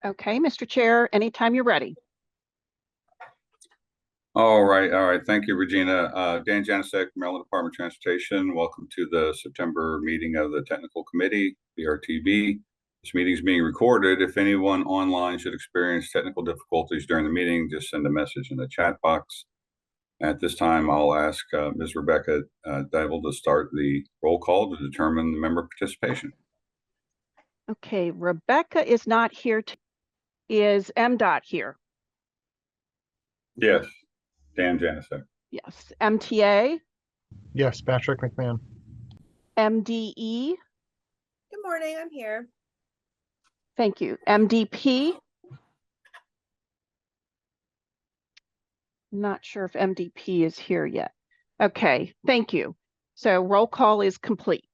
Okay, Mr. Chair, anytime you're ready. All right. Thank you, Regina. Dan Janicek, Maryland Department of Transportation. Welcome to the September meeting of the Technical Committee, BRTB. This meeting is being recorded. If anyone online should experience technical difficulties during the meeting, just send a message in the chat box. At this time, I'll ask Ms. Rebecca Deivel to start the roll call to determine the member participation. Okay, Rebecca is not here. Is MDOT here? Yes, Dan Janicek. Yes. MTA? Yes, Patrick McMahon. MDE? Good morning, I'm here. Thank you. MDP? Not sure if MDP is here yet. Okay, thank you. So roll call is complete.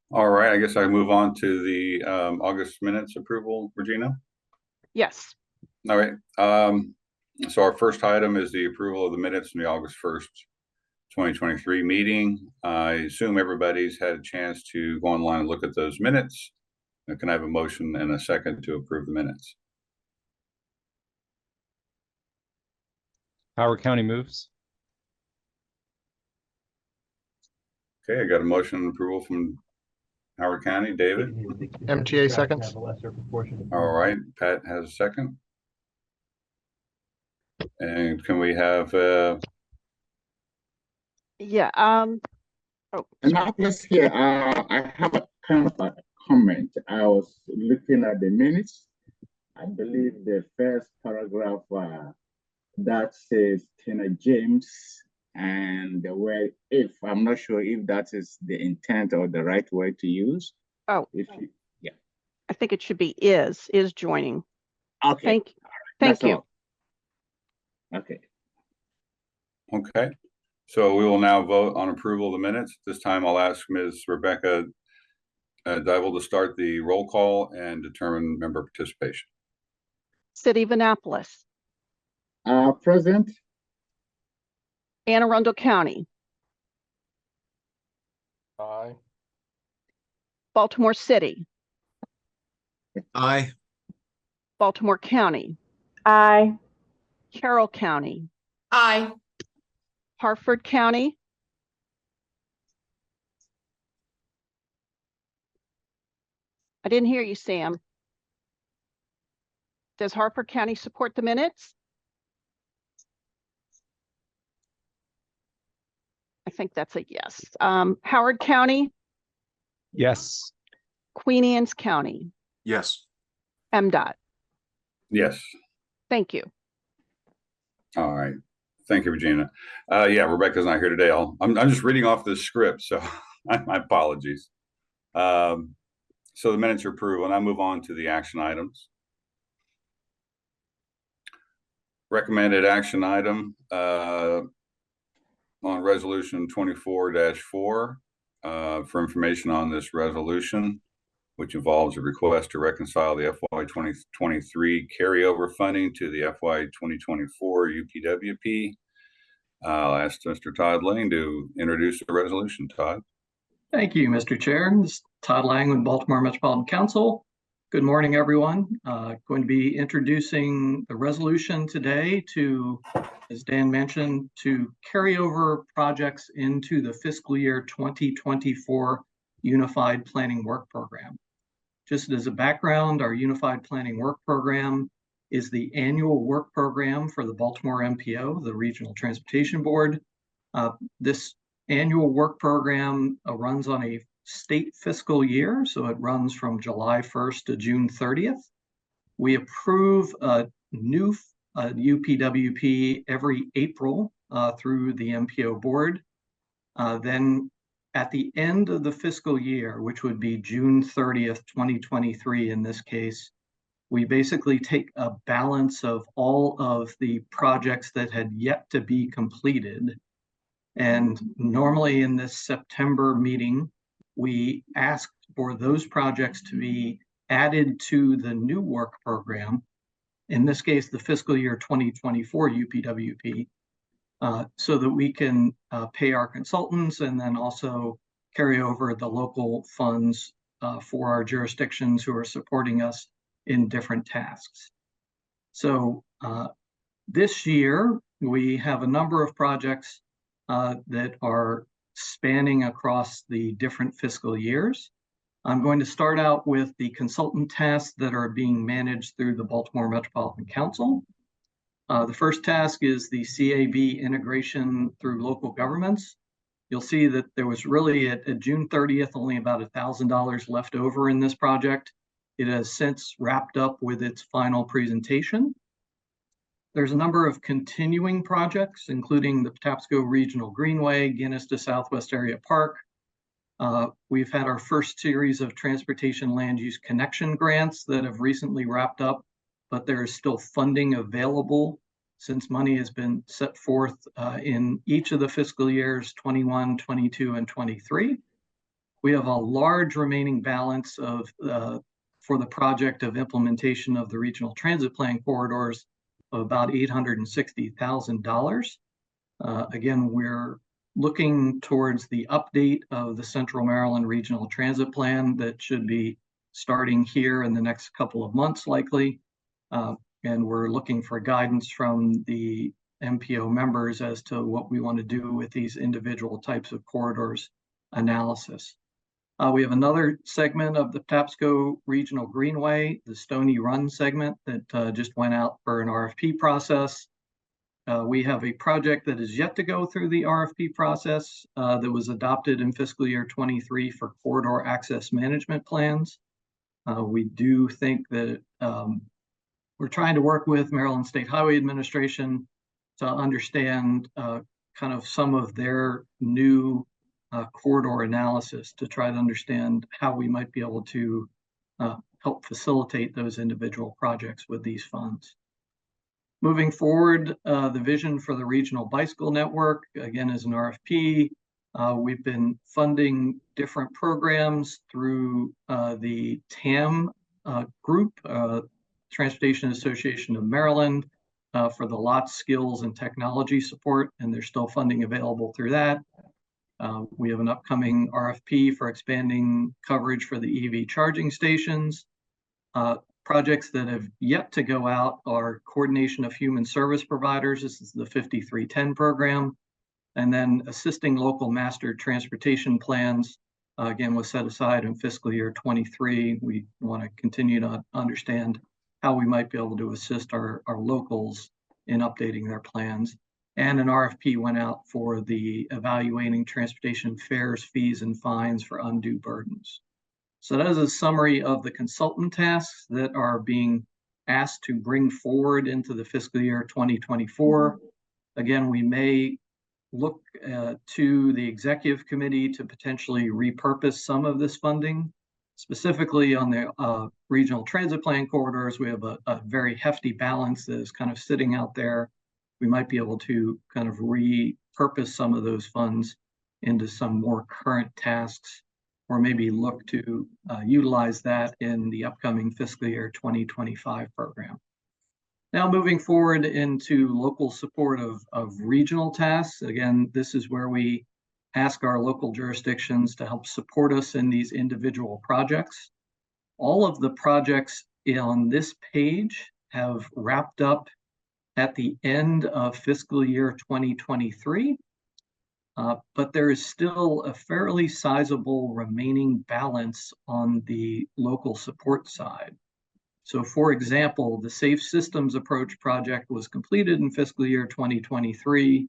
All right, I guess I move on to the August minutes approval, Regina. Yes. All right. So our first item is the approval of the minutes from the August 1st, 2023 meeting. I assume everybody's had a chance to go online and look at those minutes. Can I have a motion and a second to approve the minutes? Howard County moves. Okay, I got a motion and approval from Howard County. David? MTA seconds. All right, Pat has a second. And can we have Yeah. And I was here. I have a kind of a comment. I was looking at the minutes. I believe the first paragraph that says Tina James and the word if. I'm not sure if that is the intent or the right word to use. Oh, yeah. I think it should be is joining. Okay. Thank you. Okay. okay. So we will now vote on approval of the minutes. This time I'll ask Ms. Rebecca Deivel to start the roll call and determine member participation. City of Annapolis. Present. Anne Arundel County. Aye. Baltimore City. Aye. Baltimore County. Aye. Carroll County. Aye. Harford County. I didn't hear you, Sam. Does Harford County support the minutes? I think that's a yes. Howard County. Yes. Queen Anne's County. Yes. MDOT. Yes. Thank you. All right. Thank you, Regina. Yeah, Rebecca's not here today. I'm just reading off this script, so my apologies. So the minutes are approved, and I move on to the action items. Recommended action item on resolution 24-4 for information on this resolution, which involves a request to reconcile the FY 2023 carryover funding to the FY 2024 UPWP. I'll ask Mr. Todd Lane to introduce the resolution. Todd. Thank you, Mr. Chair. This is Todd Lang with Baltimore Metropolitan Council. Good morning, everyone. Going to be introducing the resolution today to, as Dan mentioned, to carry over projects into the fiscal year 2024 Unified Planning Work Program. Just as a background, our Unified Planning Work Program is the annual work program for the Baltimore MPO, the Regional Transportation Board. This annual work program runs on a state fiscal year, so it runs from July 1st to June 30th. We approve a new UPWP every April through the MPO board. Then at the end of the fiscal year, which would be June 30th, 2023 in this case, we basically take a balance of all of the projects that had yet to be completed. And normally in this September meeting, we ask for those projects to be added to the new work program, in this case, the fiscal year 2024 UPWP. so that we can pay our consultants and then also carry over the local funds for our jurisdictions who are supporting us in different tasks. So this year, we have a number of projects that are spanning across the different fiscal years. I'm going to start out with the consultant tasks that are being managed through the Baltimore Metropolitan Council. The first task is the CAB integration through local governments. You'll see that there was really at June 30th, only about $1,000 left over in this project. It has since wrapped up with its final presentation. There's a number of continuing projects, including the Patapsco Regional Greenway, Guinness to Southwest Area Park. We've had our first series of transportation land use connection grants that have recently wrapped up, but there is still funding available since money has been set forth in each of the fiscal years 21, 22, and 23. We have a large remaining balance of for the project of implementation of the regional transit plan corridors of about $860,000. Again, we're looking towards the update of the Central Maryland Regional Transit Plan that should be starting here in the next couple of months, likely. And we're looking for guidance from the MPO members as to what we want to do with these individual types of corridors analysis. We have another segment of the Patapsco Regional Greenway, the Stony Run segment that just went out for an RFP process. We have a project that is yet to go through the RFP process that was adopted in fiscal year 23 for corridor access management plans. We do think that we're trying to work with Maryland State Highway Administration to understand kind of some of their new corridor analysis to try to understand how we might be able to help facilitate those individual projects with these funds. Moving forward, the vision for the regional bicycle network, again, is an RFP. We've been funding different programs through the TAM group, Transportation Association of Maryland, for the LOTS skills and technology support, and there's still funding available through that. We have an upcoming RFP for expanding coverage for the EV charging stations. Projects that have yet to go out are coordination of human service providers. This is the 5310 program. And then assisting local master transportation plans, again, was set aside in fiscal year 23. We want to continue to understand how we might be able to assist our locals in updating their plans. And an RFP went out for the evaluating transportation fares, fees, and fines for undue burdens. So that is a summary of the consultant tasks that are being asked to bring forward into the fiscal year 2024. Again, we may look to the executive committee to potentially repurpose some of this funding. Specifically on the regional transit plan corridors, we have a very hefty balance that is kind of sitting out there. We might be able to kind of repurpose some of those funds into some more current tasks, or maybe look to utilize that in the upcoming fiscal year 2025 program. Now moving forward into local support of regional tasks. Again, this is where we ask our local jurisdictions to help support us in these individual projects. All of the projects on this page have wrapped up at the end of fiscal year 2023, but there is still a fairly sizable remaining balance on the local support side. So for example, the Safe Systems Approach project was completed in fiscal year 2023.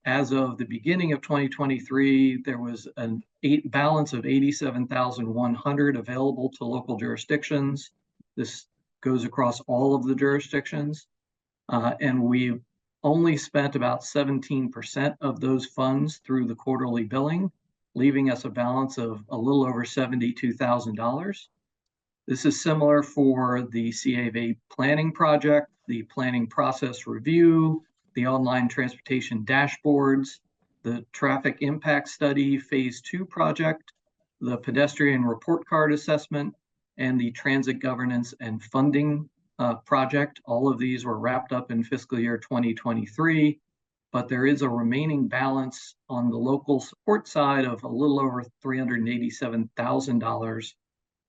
As of the beginning of 2023, there was an balance of $87,100 available to local jurisdictions. This goes across all of the jurisdictions. And we only spent about 17% of those funds through the quarterly billing, leaving us a balance of a little over $72,000. This is similar for the CAV planning project, the planning process review, the online transportation dashboards, the traffic impact study phase 2 project, the pedestrian report card assessment, and the transit governance and funding project. All of these were wrapped up in fiscal year 2023. but there is a remaining balance on the local support side of a little over $387,000.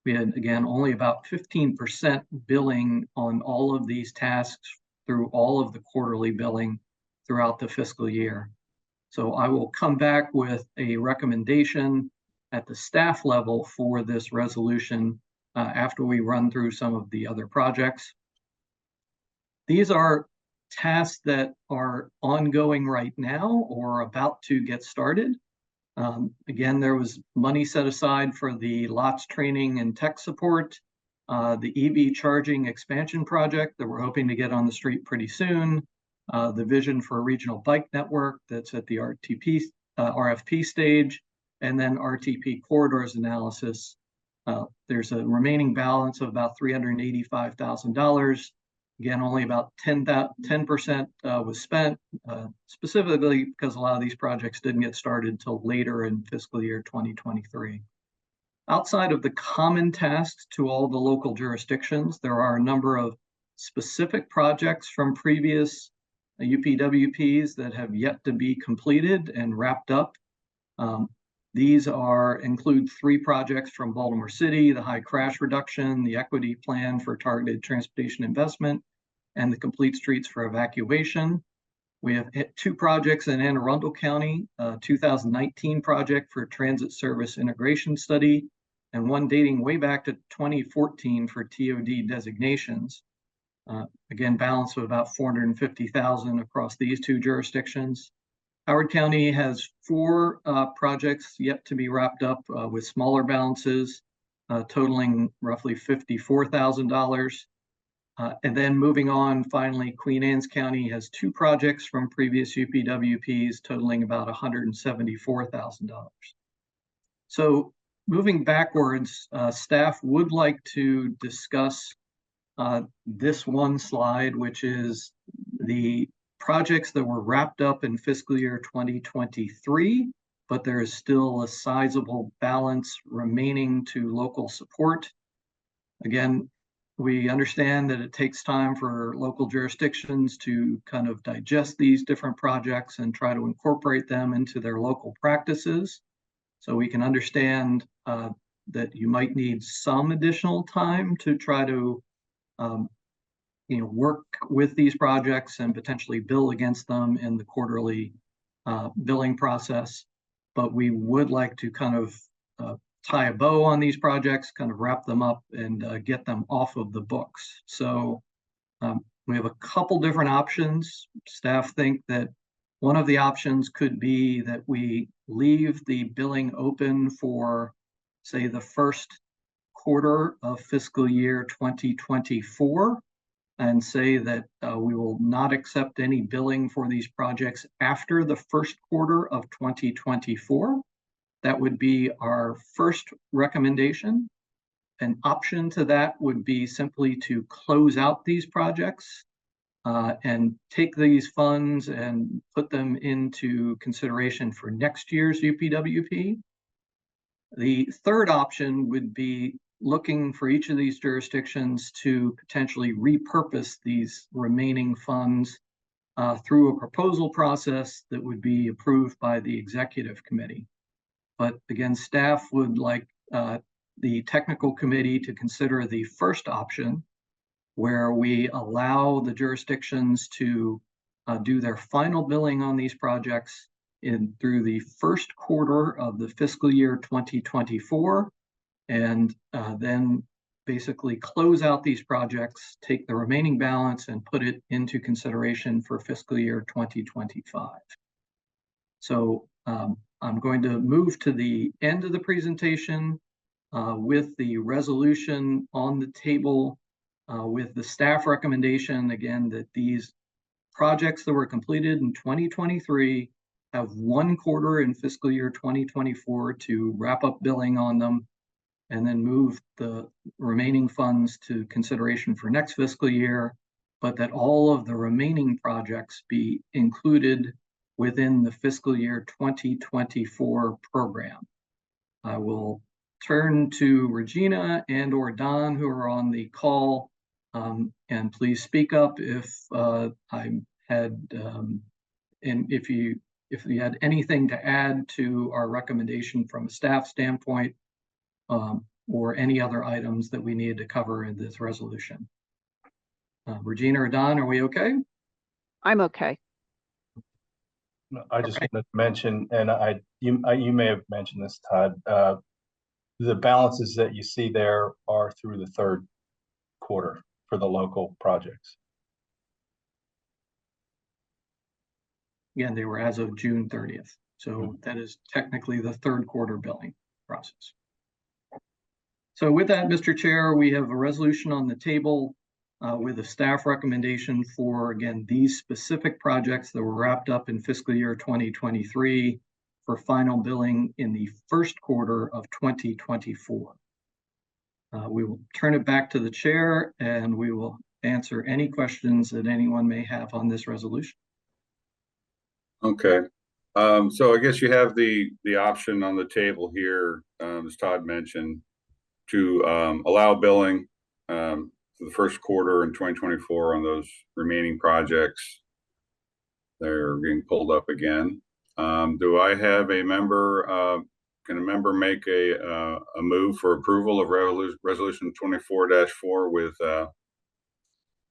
We had, again, only about 15% billing on all of these tasks through all of the quarterly billing throughout the fiscal year. So I will come back with a recommendation at the staff level for this resolution after we run through some of the other projects. These are tasks that are ongoing right now or about to get started. Again, there was money set aside for the lots training and tech support, the EV charging expansion project that we're hoping to get on the street pretty soon, the vision for a regional bike network that's at the RFP stage, and then RTP corridors analysis. There's a remaining balance of about $385,000. Again, only about 10% was spent, specifically because a lot of these projects didn't get started till later in fiscal year 2023. Outside of the common tasks to all the local jurisdictions, there are a number of specific projects from previous UPWPs that have yet to be completed and wrapped up. These include 3 projects from Baltimore City: the high crash reduction, the equity plan for targeted transportation investment, and the complete streets for evacuation. We have 2 projects in Anne Arundel County, a 2019 project for transit service integration study, and one dating way back to 2014 for TOD designations. Again, balance of about $450,000 across these 2 jurisdictions. Howard County has 4 projects yet to be wrapped up with smaller balances, totaling roughly $54,000. And then moving on, finally, Queen Anne's County has 2 projects from previous UPWPs totaling about $174,000. So moving backwards, staff would like to discuss this one slide, which is the projects that were wrapped up in fiscal year 2023, but there is still a sizable balance remaining to local support. Again, we understand that it takes time for local jurisdictions to kind of digest these different projects and try to incorporate them into their local practices. So we can understand that you might need some additional time to try to work with these projects and potentially bill against them in the quarterly billing process. But we would like to kind of tie a bow on these projects, kind of wrap them up and get them off of the books. So we have a couple different options. Staff think that one of the options could be that we leave the billing open for, say, the first quarter of fiscal year 2024 and say that we will not accept any billing for these projects after the first quarter of 2024. That would be our first recommendation. An option to that would be simply to close out these projects and take these funds and put them into consideration for next year's UPWP. The third option would be looking for each of these jurisdictions to potentially repurpose these remaining funds through a proposal process that would be approved by the executive committee. But again, staff would like the technical committee to consider the first option, where we allow the jurisdictions to do their final billing on these projects through the first quarter of the fiscal year 2024, and then basically close out these projects, take the remaining balance and put it into consideration for fiscal year 2025. So I'm going to move to the end of the presentation with the resolution on the table with the staff recommendation, again, that these projects that were completed in 2023 have 1 quarter in fiscal year 2024 to wrap up billing on them, and then move the remaining funds to consideration for next fiscal year, but that all of the remaining projects be included within the fiscal year 2024 program. I will turn to Regina and or Don, who are on the call, and please speak up if I had And if you had anything to add to our recommendation from a staff standpoint, or any other items that we needed to cover in this resolution. Regina or Don, are we okay? I'm okay. I just Okay. wanted to mention, and you may have mentioned this, Todd, the balances that you see there are through the third quarter for the local projects. Again, they were as of June 30th. So that is technically the third quarter billing process. So with that, Mr. Chair, we have a resolution on the table with a staff recommendation for, again, these specific projects that were wrapped up in fiscal year 2023 for final billing in the first quarter of 2024. We will turn it back to the chair and we will answer any questions that anyone may have on this resolution. Okay. So I guess you have the option on the table here, as Todd mentioned, to allow billing for the first quarter in 2024 on those remaining projects. They're being pulled up again. Do I have a member? Can a member make a move for approval of resolution 24-4 with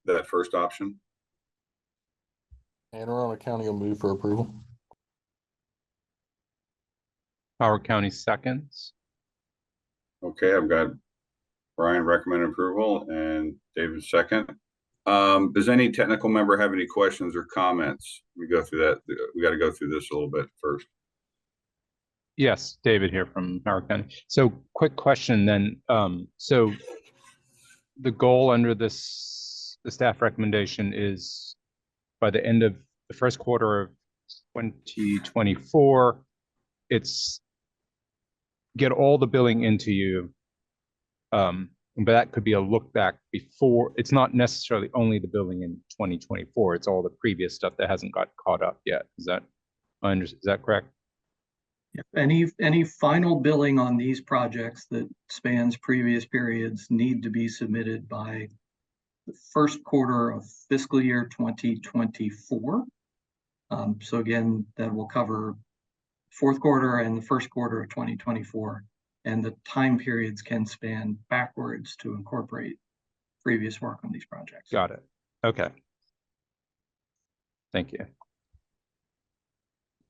that first option? Anne Arundel County will move for approval. Howard County seconds. Okay, I've got Brian recommend approval and David second. Does any technical member have any questions or comments? We go through that. We got to go through this a little bit first. Yes, David here from Howard County. So quick question then. So the goal under the staff recommendation is by the end of the first quarter of 2024, it's get all the billing into you. But that could be a look back before. It's not necessarily only the billing in 2024. It's all the previous stuff that hasn't got caught up yet. Is that correct? Any final billing on these projects that spans previous periods need to be submitted by the first quarter of fiscal year 2024. So again, that will cover fourth quarter and the first quarter of 2024. And the time periods can span backwards to incorporate previous work on these projects. Got it. Okay. Thank you.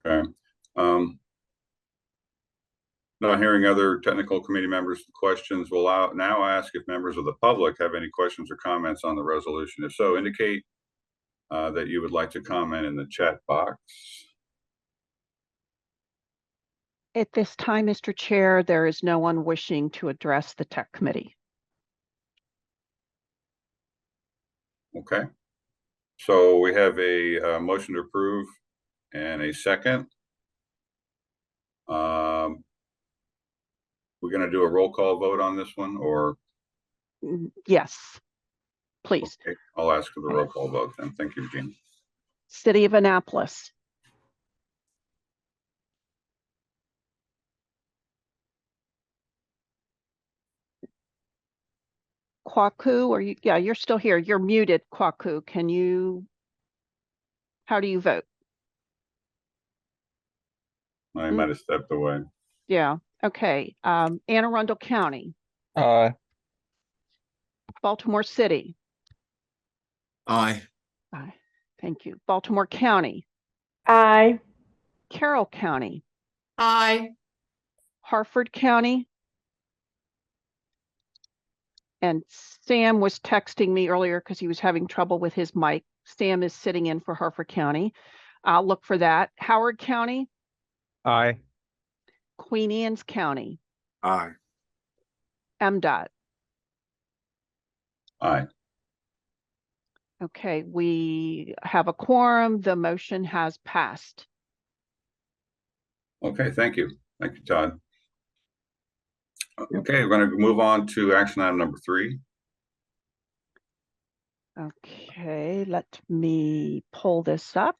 Okay. Not hearing other technical committee members' questions, will now ask if members of the public have any questions or comments on the resolution. If so, indicate that you would like to comment in the chat box. At this time, Mr. Chair, there is no one wishing to address the tech committee. Okay. So we have a motion to approve and a second. We're going to do a roll call vote on this one, or? Yes, please. Okay. I'll ask for the roll call vote then. Thank you, Regina. City of Annapolis. Kwaku, or you? Yeah, you're still here. You're muted, Kwaku. How do you vote? I might have stepped away. Yeah. Okay. Anne Arundel County. Aye. Baltimore City. Aye. Aye. Thank you. Baltimore County. Aye. Carroll County. Aye. Harford County. And Sam was texting me earlier because he was having trouble with his mic. Sam is sitting in for Harford County. I'll look for that. Howard County. Aye. Queen Anne's County. Aye. MDOT. Aye. Okay, we have a quorum. The motion has passed. Okay, thank you. Thank you, Todd. Okay, we're going to move on to action item number 3. Okay, let me pull this up.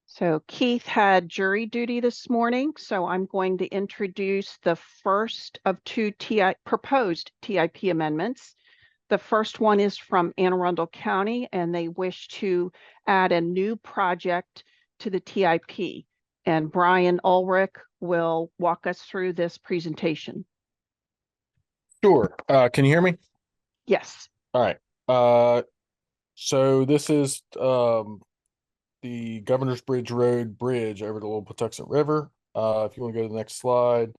So Keith had jury duty this morning, so I'm going to introduce the first of 2 proposed TIP amendments. The first one is from Anne Arundel County, and they wish to add a new project to the TIP. And Brian Ulrich will walk us through this presentation. Sure. Can you hear me? Yes. All right. So this is the Governor's Bridge Road bridge over the Little Patuxent River. If you want to go to the next slide.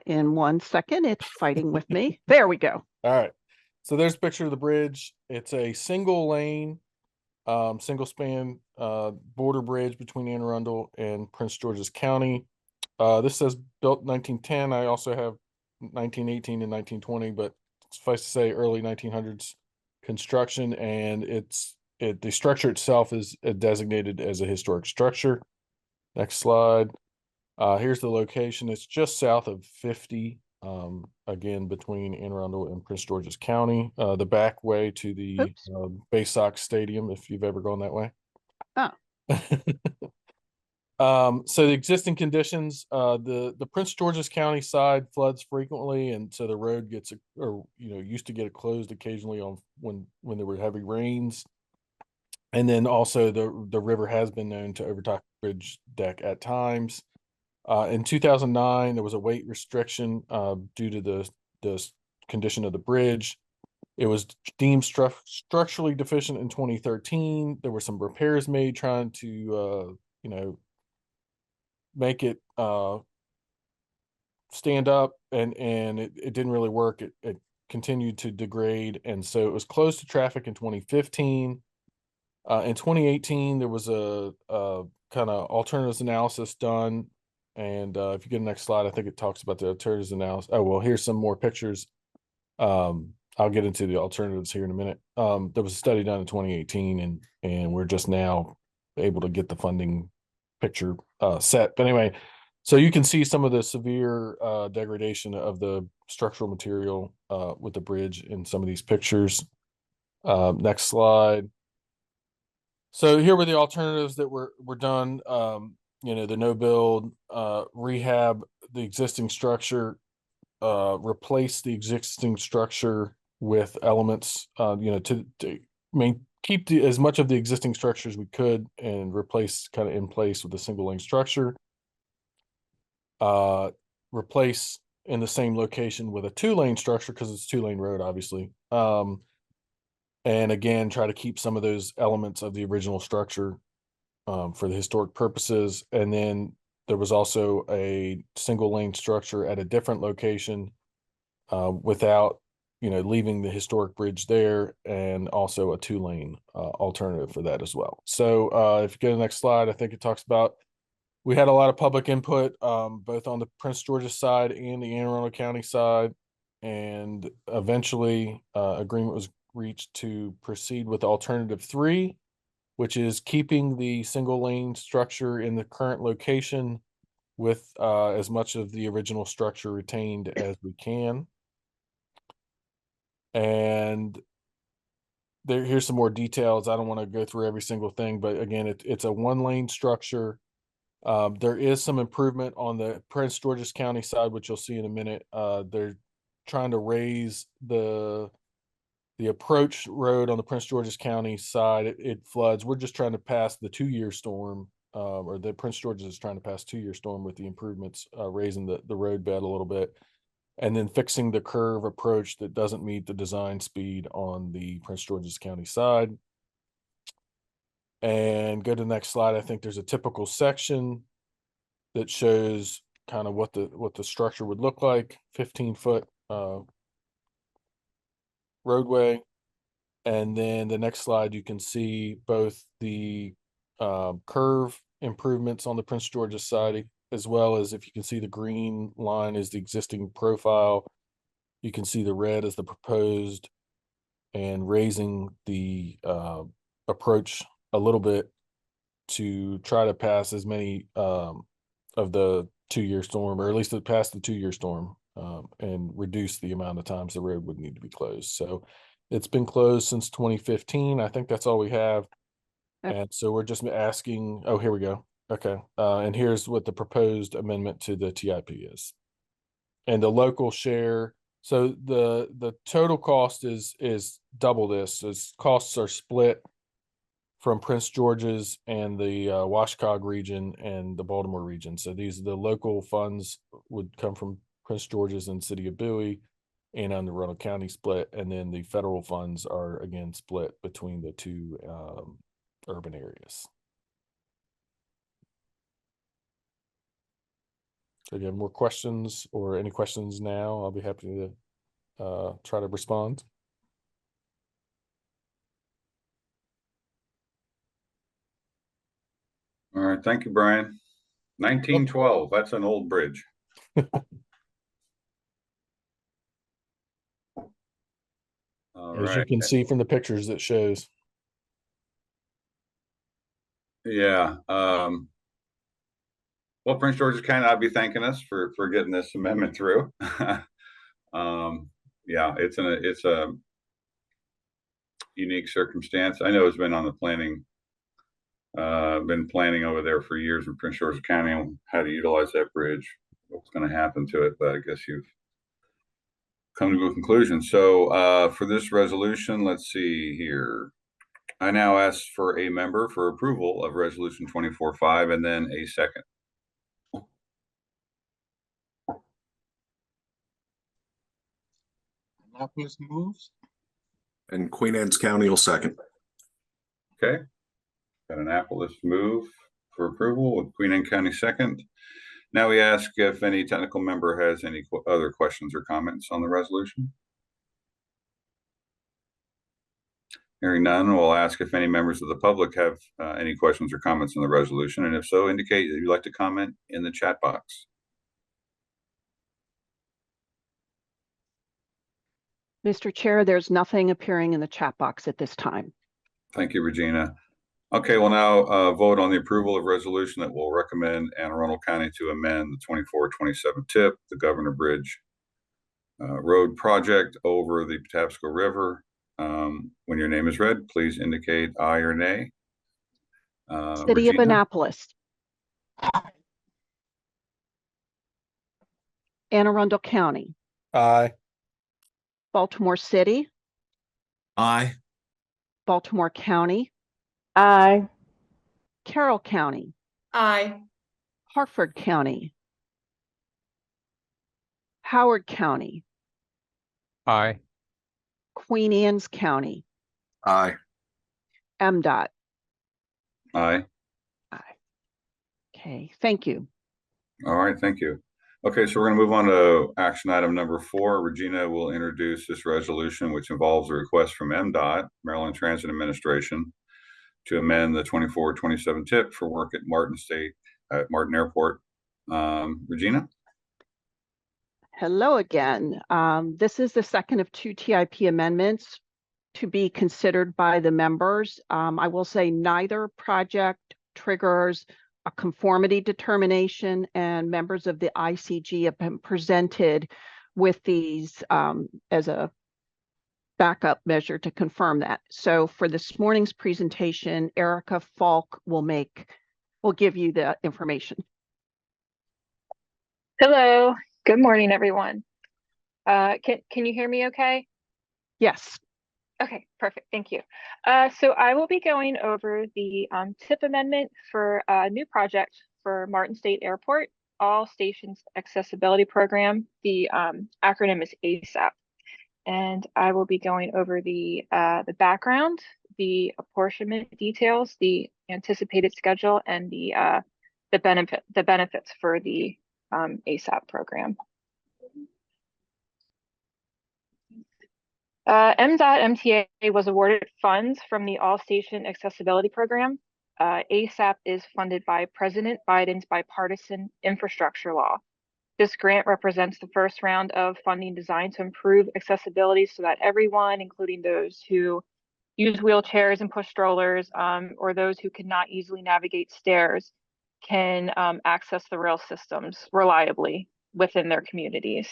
In 1 second, it's fighting with me. There we go. All right. So there's a picture of the bridge. It's a single lane, single span border bridge between Anne Arundel and Prince George's County. This says built 1910. I also have 1918 and 1920, but suffice to say early 1900s construction, and the structure itself is designated as a historic structure. Next slide. Here's the location. It's just south of 50, again, between Anne Arundel and Prince George's County, the back way to the Bay Sox Stadium, if you've ever gone that way. Oh. So the existing conditions, the Prince George's County side floods frequently, and so the road gets, used to get closed occasionally when there were heavy rains. And then also the river has been known to overtop bridge deck at times. In 2009, there was a weight restriction due to the condition of the bridge. It was deemed structurally deficient in 2013. There were some repairs made trying to, make it stand up, and it didn't really work. It continued to degrade, and so it was closed to traffic in 2015. In 2018, there was a kind of alternatives analysis done. And if you get the next slide, I think it talks about the alternatives analysis. Oh, well, here's some more pictures. I'll get into the alternatives here in a minute. There was a study done in 2018, and we're just now able to get the funding picture set. But anyway, so you can see some of the severe degradation of the structural material with the bridge in some of these pictures. Next slide. So here were the alternatives that were done. The no build, rehab the existing structure, replace the existing structure with elements, to keep as much of the existing structure as we could and replace kind of in place with a single lane structure. Replace in the same location with a 2-lane structure because it's a 2-lane road, obviously. And again, try to keep some of those elements of the original structure for the historic purposes. And then there was also a single lane structure at a different location without, leaving the historic bridge there, and also a 2-lane alternative for that as well. So if you go to the next slide, I think it talks about, we had a lot of public input, both on the Prince George's side and the Anne Arundel County side. And eventually agreement was reached to proceed with alternative 3, which is keeping the single lane structure in the current location with as much of the original structure retained as we can. And here's some more details. I don't want to go through every single thing, but again, it's a 1-lane structure. There is some improvement on the Prince George's County side, which you'll see in a minute. They're trying to raise the approach road on the Prince George's County side. It floods. We're just trying to pass the 2-year storm, or the Prince George's is trying to pass 2-year storm with the improvements, raising the road bed a little bit, and then fixing the curve approach that doesn't meet the design speed on the Prince George's County side. And go to the next slide. I think there's a typical section that shows kind of what the structure would look like. 15-foot roadway. And then the next slide, you can see both the curve improvements on the Prince George's side, as well as, if you can see, the green line is the existing profile. You can see the red as the proposed, and raising the approach a little bit to try to pass as many of the 2-year storm, or at least to pass the 2-year storm, and reduce the amount of times the road would need to be closed. So it's been closed since 2015. I think that's all we have. Okay. And so we're just asking, oh, here we go. Okay. And here's what the proposed amendment to the TIP is. And the local share So the total cost is double this. As costs are split from Prince George's and the Washcog region and the Baltimore region. So these the local funds would come from Prince George's and City of Bowie and on the Arundel County split, and then the federal funds are again split between the two urban areas. So if you have more questions or any questions now, I'll be happy to try to respond. All right, thank you, Brian. 1912, that's an old bridge. All As you right. can see from the pictures, it shows. Yeah. Well, Prince George's County, I'll be thanking us for getting this amendment through. Yeah, it's a unique circumstance. I know it's been on the planning, been planning over there for years in Prince George's County on how to utilize that bridge, what's going to happen to it, but I guess you've come to a conclusion. So for this resolution, let's see here. I now ask for a member for approval of resolution 24-5 and then a second. Annapolis moves. And Queen Anne's County will second. Okay. Got Annapolis move for approval with Queen Anne County second. Now we ask if any technical member has any other questions or comments on the resolution. Hearing none, we'll ask if any members of the public have any questions or comments on the resolution, and if so, indicate that you'd like to comment in the chat box. Mr. Chair, there's nothing appearing in the chat box at this time. Thank you, Regina. Okay, we'll now vote on the approval of resolution that will recommend Anne Arundel County to amend the 24-27 TIP, the Governor Bridge Road project over the Patapsco River. When your name is read, please indicate aye or nay. City Regina? of Annapolis. Anne Arundel County. Aye. Baltimore City. Aye. Baltimore County. Aye. Carroll County. Aye. Harford County. Howard County. Aye. Queen Anne's County. Aye. MDOT. Aye. Aye. Okay, thank you. All right, thank you. Okay, so we're going to move on to action item number 4. Regina will introduce this resolution, which involves a request from MDOT, Maryland Transit Administration, to amend the 24-27 TIP for work at Martin Airport. Regina? Hello again. This is the second of 2 TIP amendments to be considered by the members. I will say neither project triggers a conformity determination, and members of the ICG have been presented with these as a backup measure to confirm that. So for this morning's presentation, Erica Falk will give you the information. Hello, good morning, everyone. Can you hear me okay? Yes. Okay, perfect, thank you. So I will be going over the TIP amendment for a new project for Martin State Airport, All Stations Accessibility Program. The acronym is ASAP. And I will be going over the background, the apportionment details, the anticipated schedule, and the benefits for the ASAP program. MDOT MTA was awarded funds from the All Station Accessibility Program. ASAP is funded by President Biden's bipartisan infrastructure law. This grant represents the first round of funding designed to improve accessibility so that everyone, including those who use wheelchairs and push strollers, or those who cannot easily navigate stairs, can access the rail systems reliably within their communities.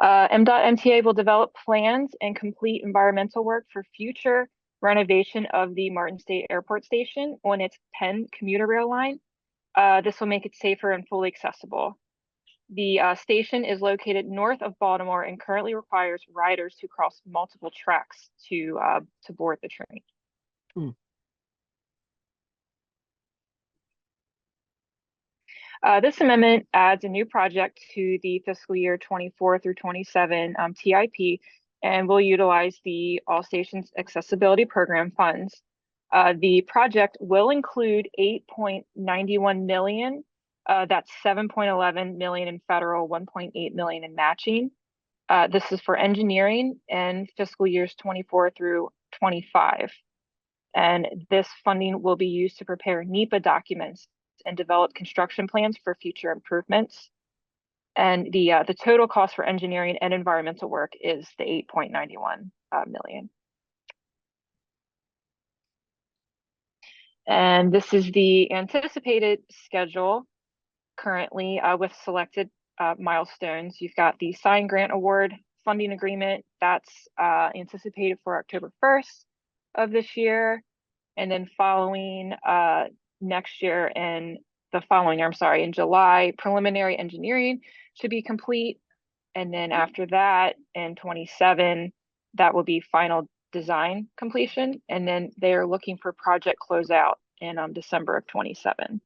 MDOT MTA will develop plans and complete environmental work for future renovation of the Martin State Airport Station on its Penn commuter rail line. This will make it safer and fully accessible. The station is located north of Baltimore and currently requires riders to cross multiple tracks to board the train. This amendment adds a new project to the fiscal year 24 through 27 TIP and will utilize the All Stations Accessibility Program funds. The project will include 8.91 million. That's 7.11 million in federal, 1.8 million in matching. This is for engineering and fiscal years 24 through 25. And this funding will be used to prepare NEPA documents and develop construction plans for future improvements. And the total cost for engineering and environmental work is the 8.91 million. And this is the anticipated schedule currently with selected milestones. You've got the signed grant award funding agreement that's anticipated for October 1st of this year. And then following next year and the following year, I'm sorry, in July, preliminary engineering should be complete. And then after that, in 27, that will be final design completion. And then they're looking for project closeout in December of 27.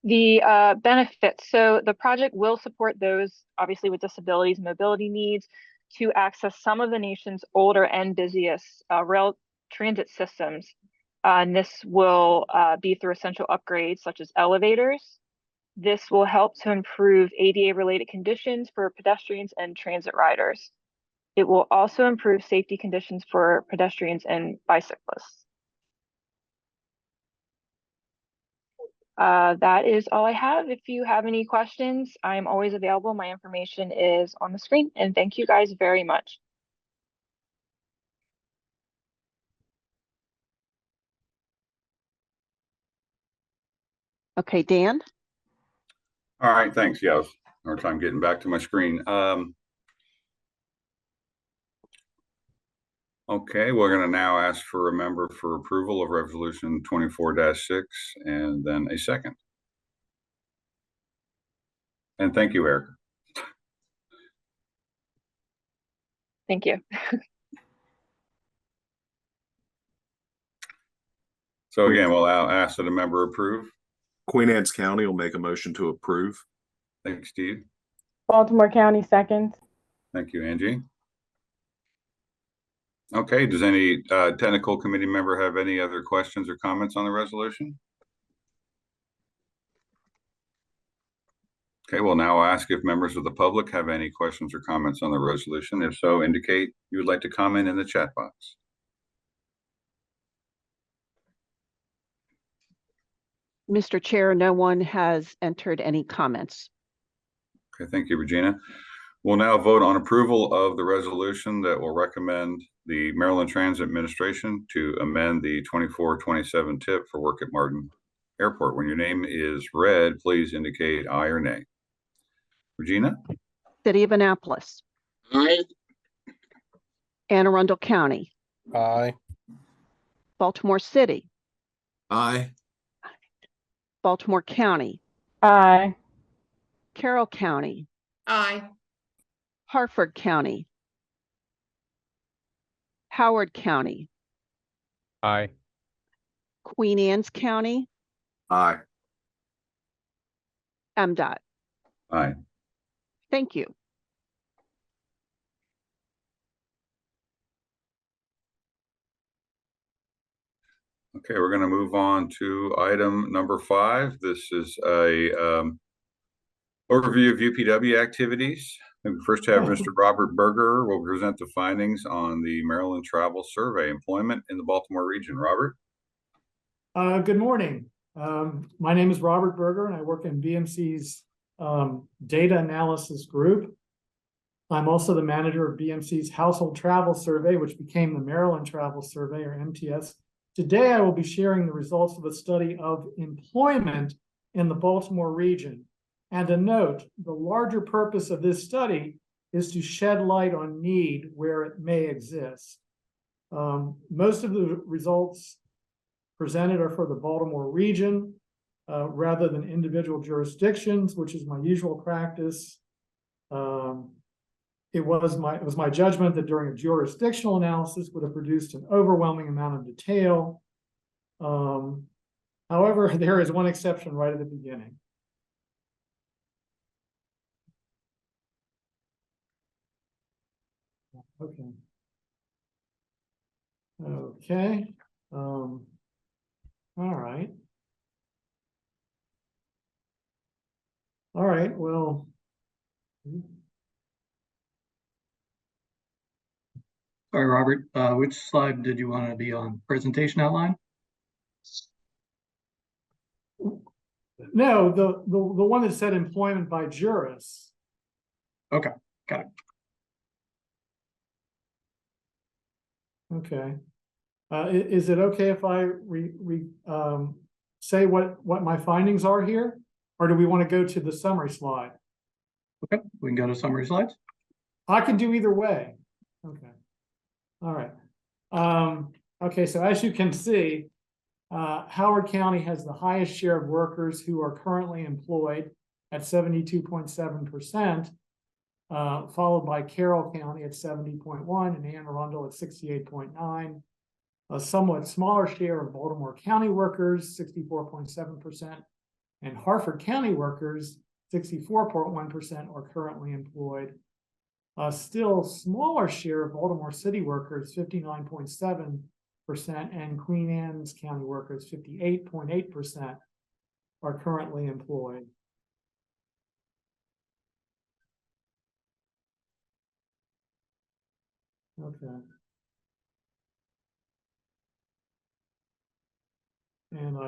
The benefits. So the project will support those obviously with disabilities and mobility needs to access some of the nation's older and busiest rail transit systems. And this will be through essential upgrades such as elevators. This will help to improve ADA-related conditions for pedestrians and transit riders. It will also improve safety conditions for pedestrians and bicyclists. That is all I have. If you have any questions, I'm always available. My information is on the screen, and thank you guys very much. Okay, Dan? All right, thanks. Yeah, I was hard time getting back to my screen. Okay, we're going to now ask for a member for approval of Resolution 24-6 and then a second. And thank you, Eric. Thank you. So again, we'll ask that a member approve. Queen Anne's County will make a motion to approve. Thanks, Steve. Baltimore County seconds. Thank you, Angie. Okay, does any technical committee member have any other questions or comments on the resolution? Okay, we'll now ask if members of the public have any questions or comments on the resolution. If so, indicate you would like to comment in the chat box. Mr. Chair, no one has entered any comments. Okay, thank you, Regina. We'll now vote on approval of the resolution that will recommend the Maryland Transit Administration to amend the 24-27 tip for work at Martin Airport. When your name is read, please indicate aye or nay. Regina? City of Annapolis. Aye. Anne Arundel County. Aye. Baltimore City. Aye. Baltimore County. Aye. Carroll County. Aye. Harford County. Howard County. Aye. Queen Anne's County. Aye. MDOT. Aye. Thank you. Okay, we're going to move on to item number 5. This is a overview of UPW activities. And we first have Mr. Robert Berger will present the findings on the Maryland Travel Survey employment in the Baltimore region. Robert? Good morning. My name is Robert Berger and I work in BMC's data analysis group. I'm also the manager of BMC's Household Travel Survey, which became the Maryland Travel Survey, or MTS. Today, I will be sharing the results of a study of employment in the Baltimore region. And a note, the larger purpose of this study is to shed light on need where it may exist. Most of the results presented are for the Baltimore region. rather than individual jurisdictions, which is my usual practice. It was my judgment that during a jurisdictional analysis would have produced an overwhelming amount of detail. However, there is one exception right at the beginning. Okay. Okay. All right. All right. Well. Sorry, Robert, which slide did you want to be on? Presentation outline? No, the one that said employment by jurists. Okay, got it. Okay. Is it okay if I say what my findings are here? Or do we want to go to the summary slide? Okay, we can go to summary slides. I can do either way. Okay. All right. Okay, so as you can see, Howard County has the highest share of workers who are currently employed at 72.7%, followed by Carroll County at 70.1% and Anne Arundel at 68.9%. A somewhat smaller share of Baltimore County workers, 64.7%, and Harford County workers, 64.1%, are currently employed. A still smaller share of Baltimore City workers, 59.7%, and Queen Anne's County workers, 58.8%, are currently employed. Okay. And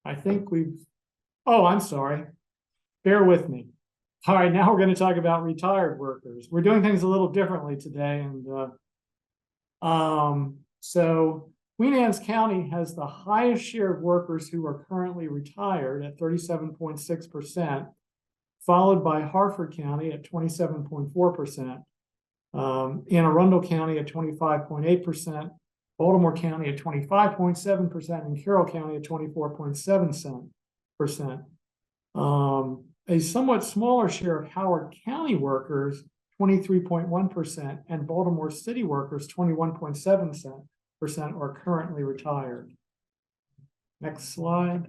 I think oh, I'm sorry. Bear with me. All right, now we're going to talk about retired workers. We're doing things a little differently today. And so Queen Anne's County has the highest share of workers who are currently retired at 37.6%, followed by Harford County at 27.4%, Anne Arundel County at 25.8%, Baltimore County at 25.7%, and Carroll County at 24.7%. A somewhat smaller share of Howard County workers, 23.1%, and Baltimore City workers, 21.7%, are currently retired. Next slide.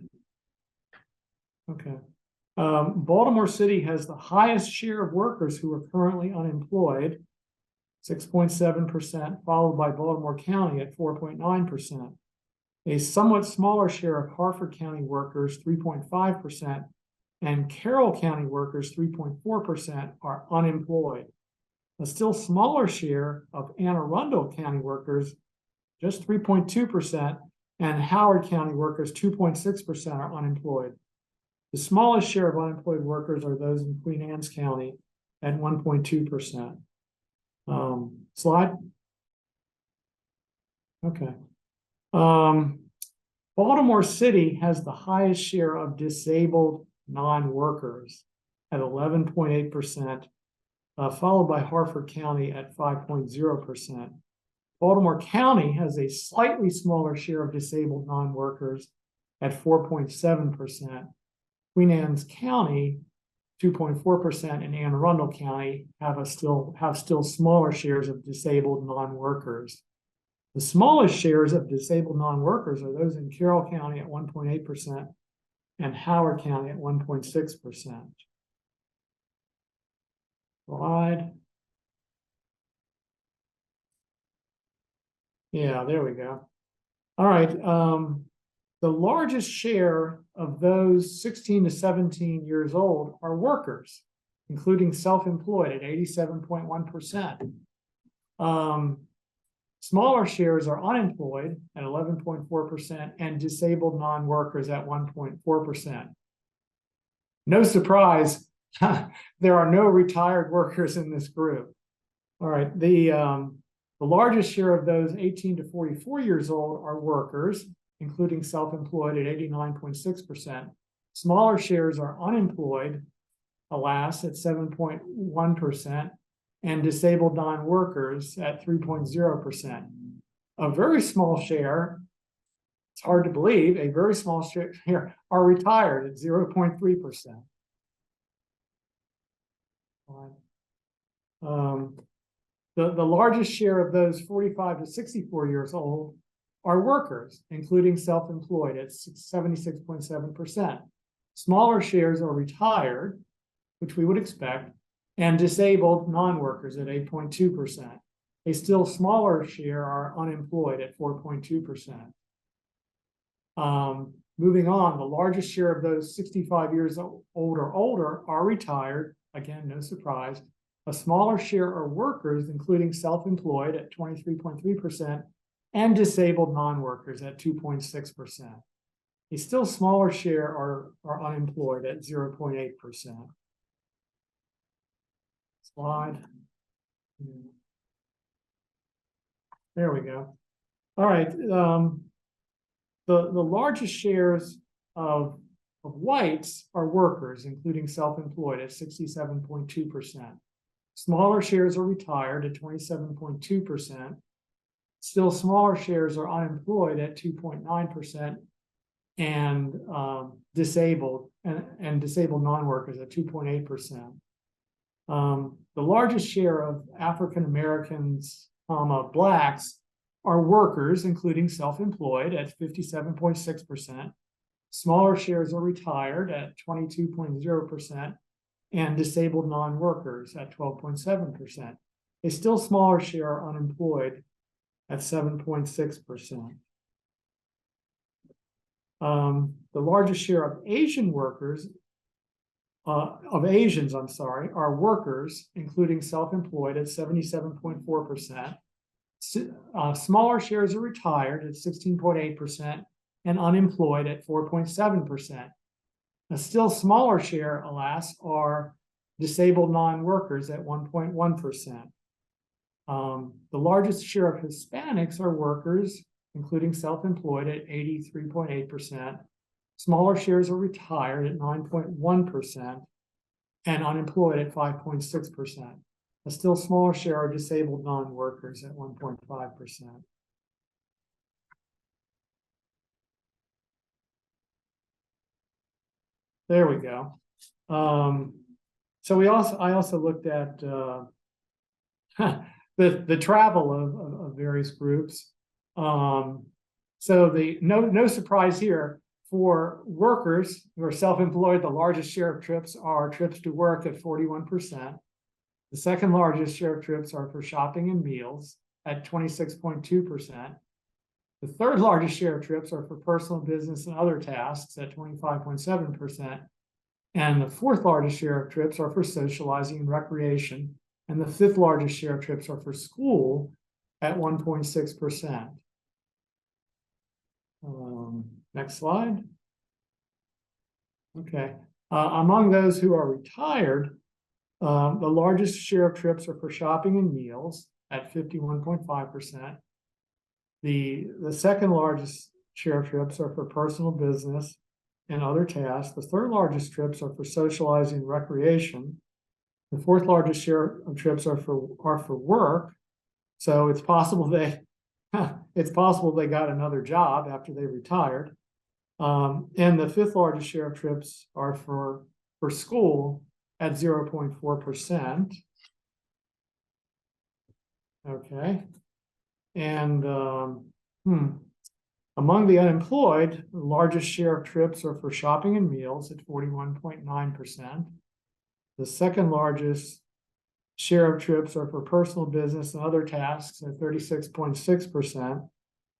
Okay. Baltimore City has the highest share of workers who are currently unemployed, 6.7%, followed by Baltimore County at 4.9%. A somewhat smaller share of Harford County workers, 3.5%, and Carroll County workers, 3.4%, are unemployed. A still smaller share of Anne Arundel County workers, just 3.2%, and Howard County workers, 2.6%, are unemployed. The smallest share of unemployed workers are those in Queen Anne's County at 1.2%. Slide. Okay. Baltimore City has the highest share of disabled non-workers at 11.8%, followed by Harford County at 5.0%. Baltimore County has a slightly smaller share of disabled non-workers at 4.7%. Queen Anne's County, 2.4%, and Anne Arundel County have still smaller shares of disabled non-workers. The smallest shares of disabled non-workers are those in Carroll County at 1.8% and Howard County at 1.6%. Slide. Yeah, there we go. All right. The largest share of those 16 to 17 years old are workers, including self-employed at 87.1%. Smaller shares are unemployed at 11.4% and disabled non-workers at 1.4%. No surprise, there are no retired workers in this group. All right, the largest share of those 18 to 44 years old are workers, including self-employed at 89.6%. Smaller shares are unemployed, alas, at 7.1%, and disabled non-workers at 3.0%. A very small share, it's hard to believe, a very small share here are retired at 0.3%. The largest share of those 45 to 64 years old are workers, including self-employed at 76.7%. Smaller shares are retired, which we would expect, and disabled non-workers at 8.2%. A still smaller share are unemployed at 4.2%. Moving on, the largest share of those 65 years old or older are retired. Again, no surprise. A smaller share are workers, including self-employed at 23.3%, and disabled non-workers at 2.6%. A still smaller share are unemployed at 0.8%. Slide. There we go. All right. The largest shares of whites are workers, including self-employed at 67.2%. Smaller shares are retired at 27.2%. Still smaller shares are unemployed at 2.9%, and disabled non-workers at 2.8%. The largest share of African Americans, blacks, are workers, including self-employed at 57.6%. Smaller shares are retired at 22.0%, and disabled non-workers at 12.7%. A still smaller share are unemployed at 7.6%. The largest share of Asian workers, Asians, are workers, including self-employed at 77.4%. Smaller shares are retired at 16.8%, and unemployed at 4.7%. A still smaller share, alas, are disabled non-workers at 1.1%. The largest share of Hispanics are workers, including self-employed at 83.8%. Smaller shares are retired at 9.1%, and unemployed at 5.6%. A still smaller share are disabled non-workers at 1.5%. There we go. So I also looked at the travel of various groups. So no surprise here, for workers who are self-employed, the largest share of trips are trips to work at 41%. The second largest share of trips are for shopping and meals at 26.2%. The third largest share of trips are for personal business and other tasks at 25.7%. And the fourth largest share of trips are for socializing and recreation. And the fifth largest share of trips are for school at 1.6%. Next slide. Okay. Among those who are retired, the largest share of trips are for shopping and meals at 51.5%. The second largest share of trips are for personal business and other tasks. The third largest trips are for socializing and recreation. The fourth largest share of trips are for work. So it's possible they got another job after they retired. And the fifth largest share of trips are for school at 0.4%. Okay. And among the unemployed, the largest share of trips are for shopping and meals at 41.9%. The second largest share of trips are for personal business and other tasks at 36.6%.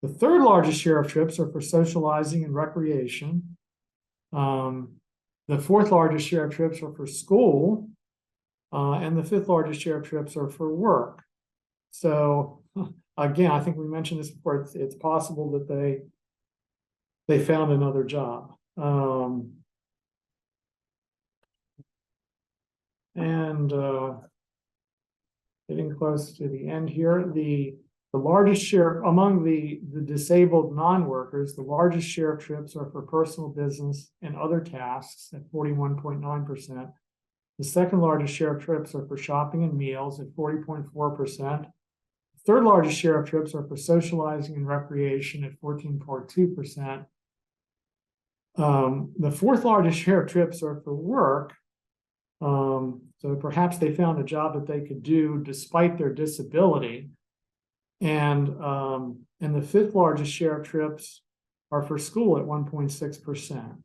The third largest share of trips are for socializing and recreation. The fourth largest share of trips are for school. And the fifth largest share of trips are for work. So again, I think we mentioned this before, it's possible that they found another job. Getting close to the end here, the largest share among the disabled non-workers, the largest share of trips are for personal business and other tasks at 41.9%. The second largest share of trips are for shopping and meals at 40.4%. Third largest share of trips are for socializing and recreation at 14.2%. The fourth largest share of trips are for work. So perhaps they found a job that they could do despite their disability. And the fifth largest share of trips are for school at 1.6%.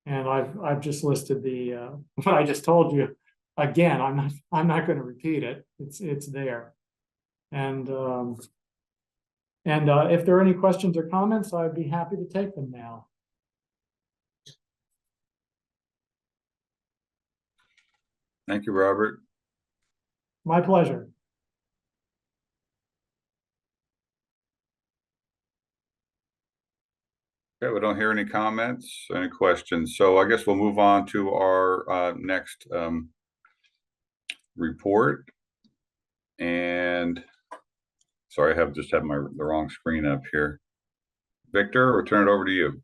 And I've just listed the what I just told you. Again, I'm not going to repeat it. It's there. And if there are any questions or comments, I'd be happy to take them now. Thank you, Robert. My pleasure. Okay, we don't hear any comments, any questions. So I guess we'll move on to our next report. And sorry, I just have the wrong screen up here. Victor, we'll turn it over to you.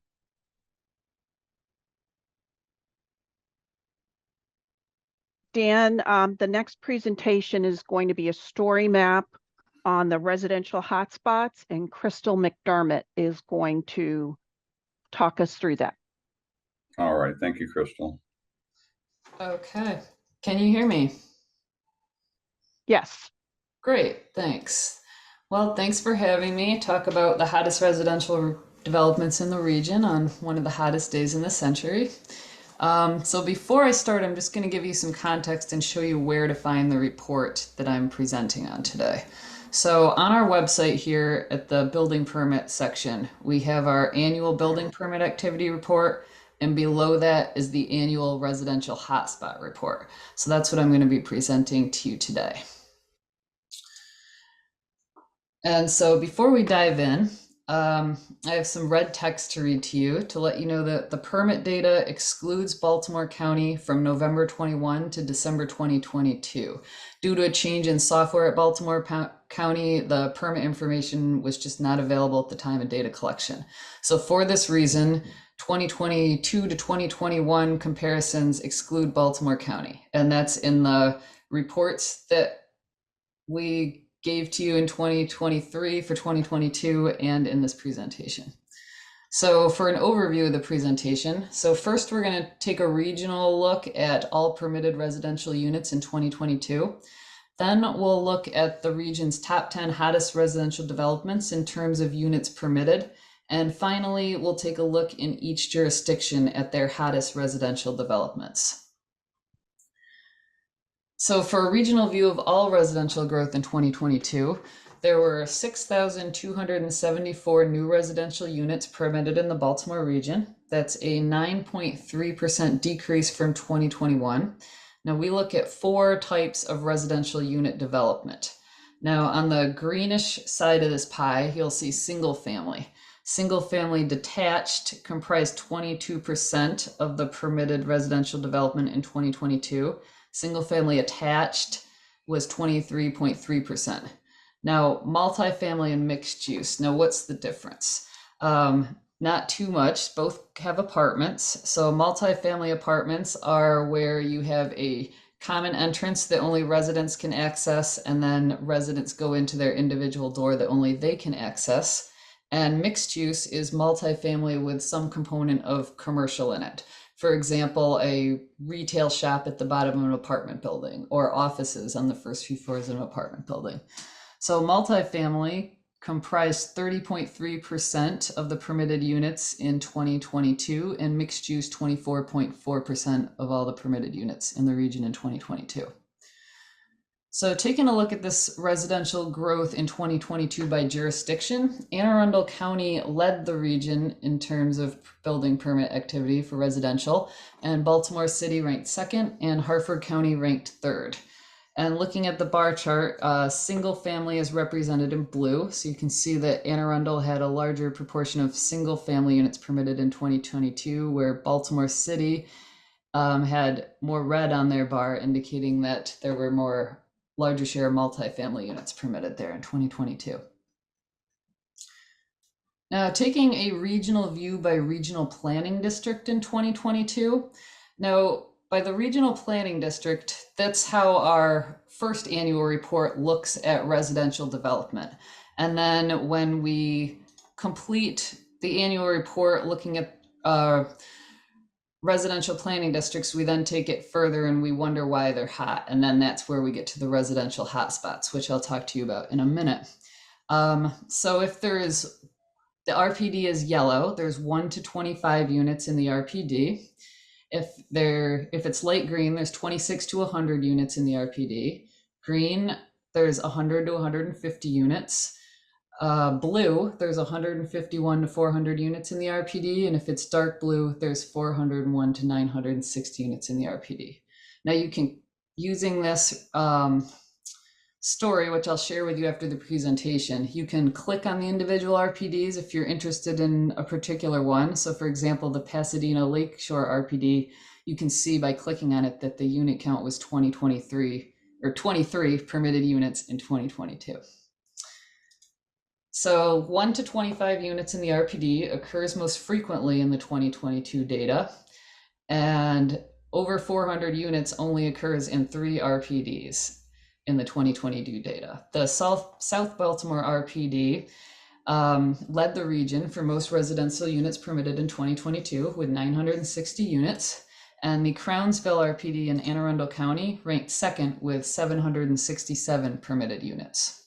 Dan, the next presentation is going to be a story map on the residential hotspots, and Crystal McDermott is going to talk us through that. All right, thank you, Crystal. Okay, can you hear me? Yes. Great, thanks. Well, thanks for having me talk about the hottest residential developments in the region on one of the hottest days in the century. So before I start, I'm just going to give you some context and show you where to find the report that I'm presenting on today. So on our website here at the building permit section, we have our annual building permit activity report, and below that is the annual residential hotspot report. So that's what I'm going to be presenting to you today. And so before we dive in, I have some red text to read to you to let you know that the permit data excludes Baltimore County from November 21 to December 2022. Due to a change in software at Baltimore County, the permit information was just not available at the time of data collection. So for this reason, 2022 to 2021 comparisons exclude Baltimore County. And that's in the reports that we gave to you in 2023 for 2022 and in this presentation. So for an overview of the presentation, so first we're going to take a regional look at all permitted residential units in 2022. Then we'll look at the region's top 10 hottest residential developments in terms of units permitted. And finally, we'll take a look in each jurisdiction at their hottest residential developments. So for a regional view of all residential growth in 2022, there were 6,274 new residential units permitted in the Baltimore region. That's a 9.3% decrease from 2021. Now we look at 4 types of residential unit development. Now on the greenish side of this pie, you'll see single family. Single family detached comprised 22% of the permitted residential development in 2022. Single family attached was 23.3%. Now, multifamily and mixed use. Now, what's the difference? Not too much. Both have apartments. So multifamily apartments are where you have a common entrance that only residents can access, and then residents go into their individual door that only they can access. And mixed use is multifamily with some component of commercial in it. For example, a retail shop at the bottom of an apartment building, or offices on the first few floors of an apartment building. So multifamily comprised 30.3% of the permitted units in 2022, and mixed use 24.4% of all the permitted units in the region in 2022. So taking a look at this residential growth in 2022 by jurisdiction, Anne Arundel County led the region in terms of building permit activity for residential, and Baltimore City ranked second, and Harford County ranked third. And looking at the bar chart, single family is represented in blue. So you can see that Anne Arundel had a larger proportion of single family units permitted in 2022, where Baltimore City had more red on their bar, indicating that there were larger share of multifamily units permitted there in 2022. Now, taking a regional view by regional planning district in 2022. Now, by the regional planning district, that's how our first annual report looks at residential development. And then when we complete the annual report looking at residential planning districts, we then take it further and we wonder why they're hot. And then that's where we get to the residential hotspots, which I'll talk to you about in a minute. So if the RPD is yellow, there's 1 to 25 units in the RPD. If it's light green, there's 26 to 100 units in the RPD. Green, there's 100 to 150 units. Blue, there's 151 to 400 units in the RPD, and if it's dark blue, there's 401 to 960 units in the RPD. Now you can, using this story, which I'll share with you after the presentation, you can click on the individual RPDs if you're interested in a particular one. So for example, the Pasadena Lakeshore RPD, you can see by clicking on it that the unit count was 23 permitted units in 2022. So 1 to 25 units in the RPD occurs most frequently in the 2022 data, and over 400 units only occurs in 3 RPDs in the 2022 data. The South Baltimore RPD led the region for most residential units permitted in 2022 with 960 units, and the Crownsville RPD in Anne Arundel County ranked second with 767 permitted units.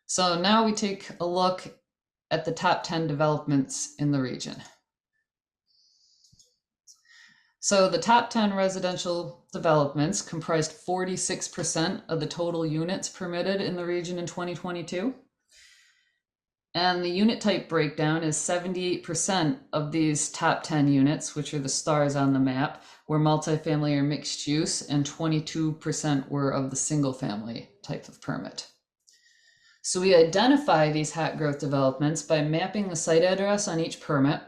So now we take a look at the top 10 developments in the region. So the top 10 residential developments comprised 46% of the total units permitted in the region in 2022. And the unit type breakdown is 78% of these top 10 units, which are the stars on the map, were multifamily or mixed use, and 22% were of the single family type of permit. So we identify these hot growth developments by mapping the site address on each permit.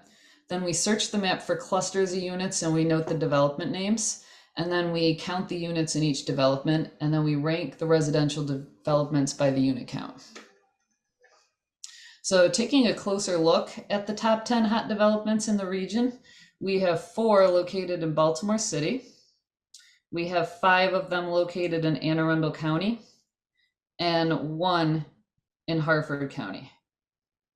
Then we search the map for clusters of units and we note the development names. And then we count the units in each development, and then we rank the residential developments by the unit count. So taking a closer look at the top 10 hot developments in the region, we have 4 located in Baltimore City. We have 5 of them located in Anne Arundel County and 1 in Harford County.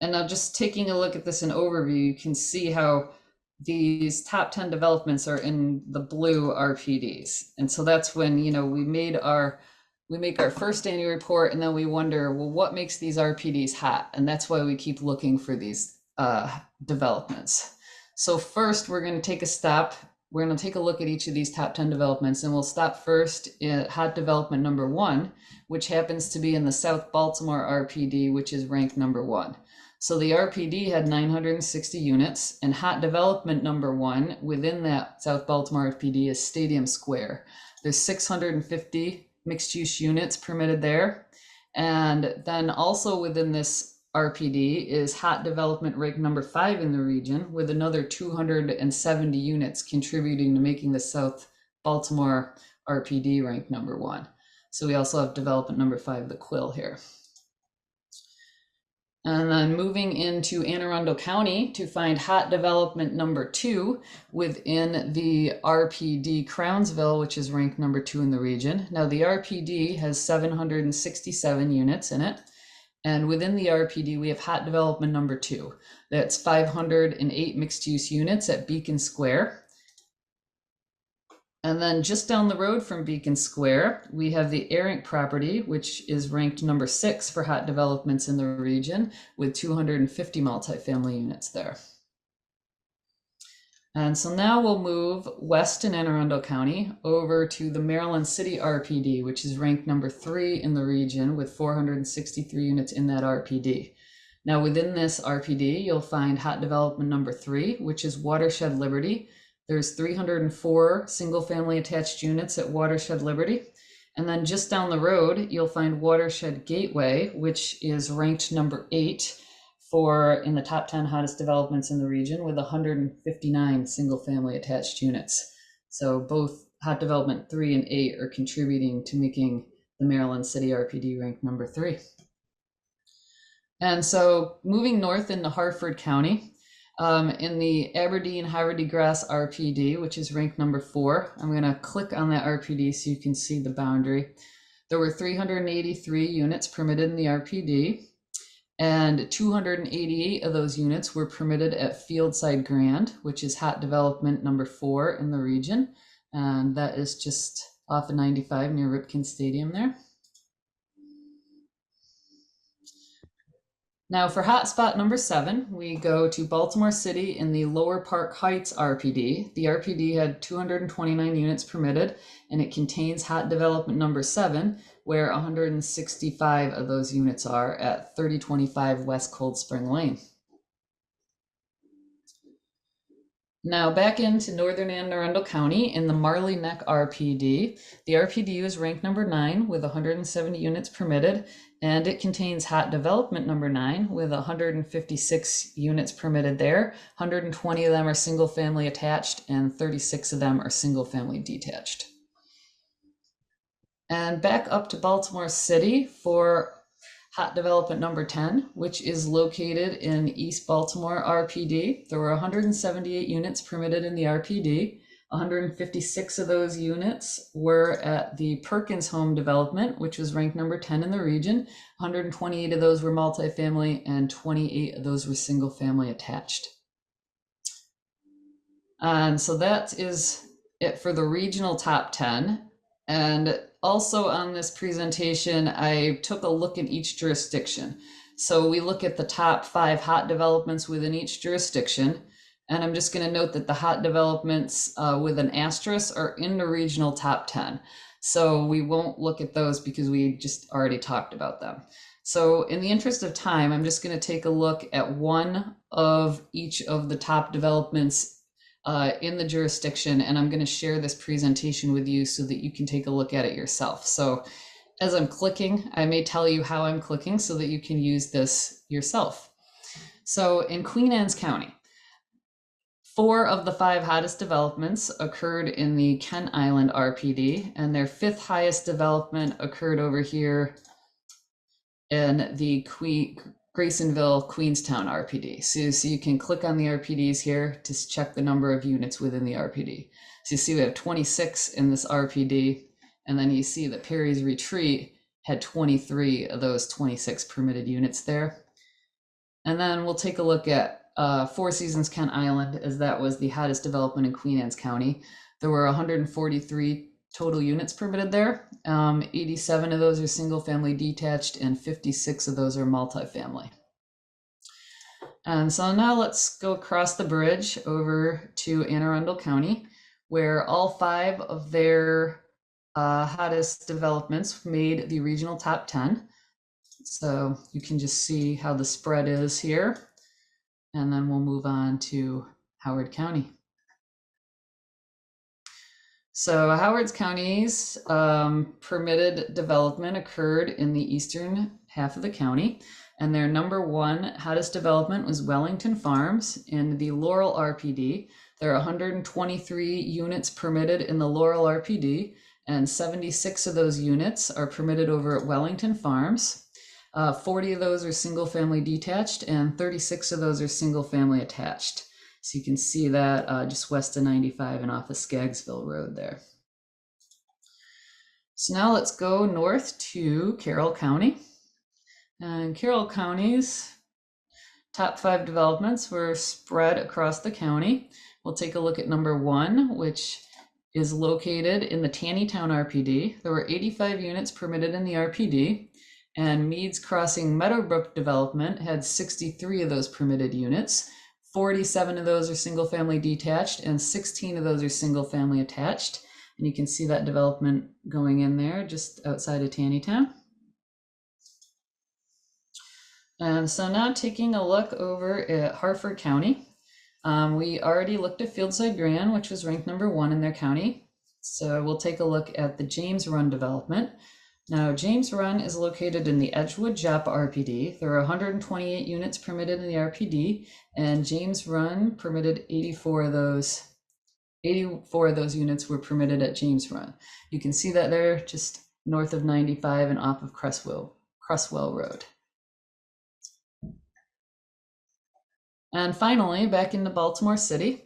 And now just taking a look at this in overview, you can see how these top 10 developments are in the blue RPDs. And so that's when, you know, we make our first annual report, and then we wonder, well, what makes these RPDs hot? And that's why we keep looking for these developments. So first, we're going to take a stop. We're going to take a look at each of these top 10 developments, and we'll stop first at hot development number 1, which happens to be in the South Baltimore RPD, which is ranked number 1. So the RPD had 960 units, and hot development number 1 within that South Baltimore RPD is Stadium Square. There's 650 mixed use units permitted there. And then also within this RPD is hot development ranked number 5 in the region, with another 270 units contributing to making the South Baltimore RPD ranked number 1. So we also have development number 5, the Quill here. And then moving into Anne Arundel County to find hot development number 2 within the RPD Crownsville, which is ranked number 2 in the region. Now the RPD has 767 units in it. And within the RPD, we have hot development number 2. That's 508 mixed use units at Beacon Square. And then just down the road from Beacon Square, we have the Erink property, which is ranked number 6 for hot developments in the region, with 250 multifamily units there. And so now we'll move west in Anne Arundel County over to the Maryland City RPD, which is ranked number 3 in the region with 463 units in that RPD. Now within this RPD, you'll find hot development number 3, which is Watershed Liberty. There's 304 single family attached units at Watershed Liberty. And then just down the road, you'll find Watershed Gateway, which is ranked number 8 in the top 10 hottest developments in the region with 159 single family attached units. So both hot development 3 and 8 are contributing to making the Maryland City RPD ranked number 3. And so moving north into Harford County, In the Aberdeen Haverty Grass RPD, which is ranked number 4, I'm going to click on that RPD so you can see the boundary. There were 383 units permitted in the RPD, and 288 of those units were permitted at Fieldside Grand, which is hot development number 4 in the region. And that is just off of 95 near Ripken Stadium there. Now for hotspot number 7, we go to Baltimore City in the Lower Park Heights RPD. The RPD had 229 units permitted, and it contains hot development number 7, where 165 of those units are at 3025 West Cold Spring Lane. Now back into Northern Anne Arundel County in the Marley Neck RPD. The RPD is ranked number 9 with 170 units permitted, and it contains hot development number 9 with 156 units permitted there. 120 of them are single family attached and 36 of them are single family detached. And back up to Baltimore City for hot development number 10, which is located in East Baltimore RPD. There were 178 units permitted in the RPD. 156 of those units were at the Perkins Home Development, which was ranked number 10 in the region. 128 of those were multifamily and 28 of those were single family attached. And so that is it for the regional top 10. And also on this presentation, I took a look at each jurisdiction. So we look at the top 5 hot developments within each jurisdiction. And I'm just going to note that the hot developments with an asterisk are in the regional top 10. So we won't look at those because we just already talked about them. So in the interest of time, I'm just going to take a look at one of each of the top developments in the jurisdiction, and I'm going to share this presentation with you so that you can take a look at it yourself. So as I'm clicking, I may tell you how I'm clicking so that you can use this yourself. So in Queen Anne's County, 4 of the 5 hottest developments occurred in the Kent Island RPD, and their 5th highest development occurred over here in the Graysonville, Queenstown RPD. So you can click on the RPDs here to check the number of units within the RPD. So you see we have 26 in this RPD, and then you see that Perry's Retreat had 23 of those 26 permitted units there. And then we'll take a look at Four Seasons Kent Island, as that was the hottest development in Queen Anne's County. There were 143 total units permitted there. 87 of those are single family detached and 56 of those are multifamily. And so now let's go across the bridge over to Anne Arundel County, where all 5 of their hottest developments made the regional top 10. So you can just see how the spread is here. And then we'll move on to Howard County. So Howard County's permitted development occurred in the eastern half of the county, and their number 1 hottest development was Wellington Farms in the Laurel RPD. There are 123 units permitted in the Laurel RPD, and 76 of those units are permitted over at Wellington Farms. 40 of those are single family detached, and 36 of those are single family attached. So you can see that just west of 95 and off of Skaggsville Road there. So now let's go north to Carroll County. And Carroll County's top 5 developments were spread across the county. We'll take a look at number 1, which is located in the Taneytown RPD. There were 85 units permitted in the RPD, and Meads Crossing Meadowbrook development had 63 of those permitted units. 47 of those are single family detached and 16 of those are single family attached. And you can see that development going in there just outside of Taneytown. And so now taking a look over at Harford County, we already looked at Fieldside Grand, which was ranked number 1 in their county. So we'll take a look at the James Run development. Now, James Run is located in the Edgewood Joppa RPD. There are 128 units permitted in the RPD, and James Run permitted 84 of those. 84 of those units were permitted at James Run. You can see that there, just north of 95 and off of Cresswell Road. And finally, back into Baltimore City.